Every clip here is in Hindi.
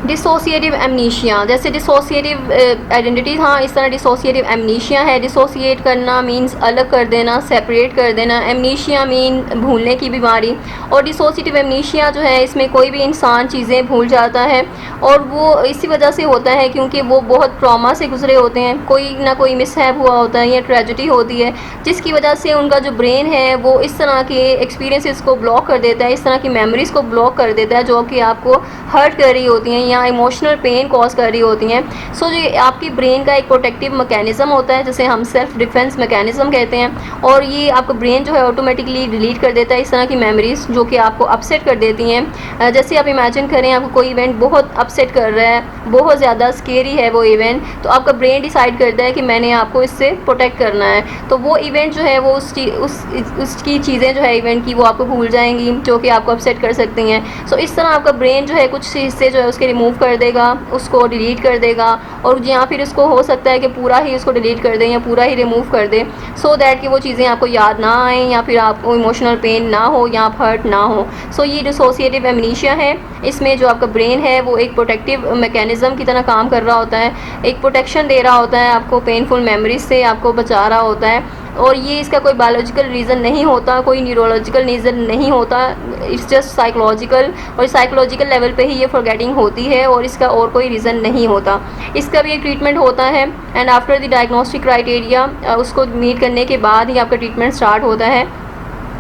डिसोसिएटिव एमनीशिया, जैसे डिसोसिएटिव आइडेंटिटी था, इस तरह डिसोसिएटिव एमनीशिया है। डिसोसिएट करना मींस अलग कर देना, सेपरेट कर देना। एमनीशिया मीन भूलने की बीमारी। और डिसोसिएटिव एमनीशिया जो है, इसमें कोई भी इंसान चीज़ें भूल जाता है, और वो इसी वजह से होता है क्योंकि वो बहुत ट्रॉमा से गुजरे होते हैं, कोई ना कोई मिसहैप हुआ होता है या ट्रेजेडी होती है, जिसकी वजह से उनका जो ब्रेन है वो इस तरह के एक्सपीरियंसेस को ब्लॉक कर देता है, इस तरह की मेमोरीज़ को ब्लॉक कर देता है जो कि आपको हर्ट कर रही होती हैं या इमोशनल पेन कॉज कर रही होती हैं। सो ये आपकी ब्रेन का एक प्रोटेक्टिव मैकेनिज़्म होता है, जिसे हम सेल्फ डिफेंस मैकेनिज़्म कहते हैं, और ये आपका ब्रेन जो है ऑटोमेटिकली डिलीट कर देता है इस तरह की मेमोरीज़ जो कि आपको अपसेट कर देती हैं। जैसे आप इमेजिन करें आपको कोई इवेंट बहुत अपसेट कर रहा है, बहुत ज़्यादा स्केरी है वो इवेंट, तो आपका ब्रेन डिसाइड करता है कि मैंने आपको इससे प्रोटेक्ट करना है, तो वो इवेंट जो है वो उसकी चीज़ें जो है इवेंट की वो आपको भूल जाएंगी जो कि आपको अपसेट कर सकती हैं। सो इस तरह आपका ब्रेन जो है कुछ हिस्से जो है उसके रिमूव कर देगा, उसको डिलीट कर देगा, और या फिर उसको हो सकता है कि पूरा ही उसको डिलीट कर दें या पूरा ही रिमूव कर दें, सो दैट कि वो चीज़ें आपको याद ना आएँ या फिर आपको इमोशनल पेन ना हो या आप हर्ट ना हो। सो ये डिसोसिएटिव एमनीशिया है, इसमें जो आपका ब्रेन है वो एक प्रोटेक्टिव मैकेनिज़्म की तरह काम कर रहा होता है, एक प्रोटेक्शन दे रहा होता है आपको, पेनफुल मेमोरीज से आपको बचा रहा होता है, और ये इसका कोई बायोलॉजिकल रीज़न नहीं होता, कोई न्यूरोलॉजिकल रीज़न नहीं होता, इट्स जस्ट साइकोलॉजिकल, और साइकोलॉजिकल लेवल पे ही ये फॉरगेटिंग होती है और इसका और कोई रीज़न नहीं होता। इसका भी एक ट्रीटमेंट होता है, and after the diagnostic criteria उसको मीट करने के बाद ही आपका ट्रीटमेंट स्टार्ट होता है,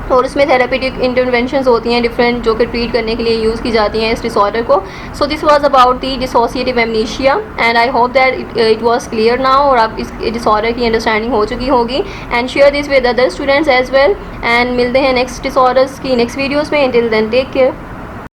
और उसमें थेरेपेटिक इंटरवेंशंस होती हैं डिफरेंट जो कि ट्रीट करने के लिए यूज़ की जाती हैं इस डिसऑर्डर को। So this was about the dissociative amnesia, and I hope that it was clear now, और आप इस डिसऑर्डर की अंडरस्टैंडिंग हो चुकी होगी, and share this with other students as well, and मिलते हैं नेक्स्ट डिसऑर्डर्स की नेक्स्ट वीडियोज़ में। Till then take care.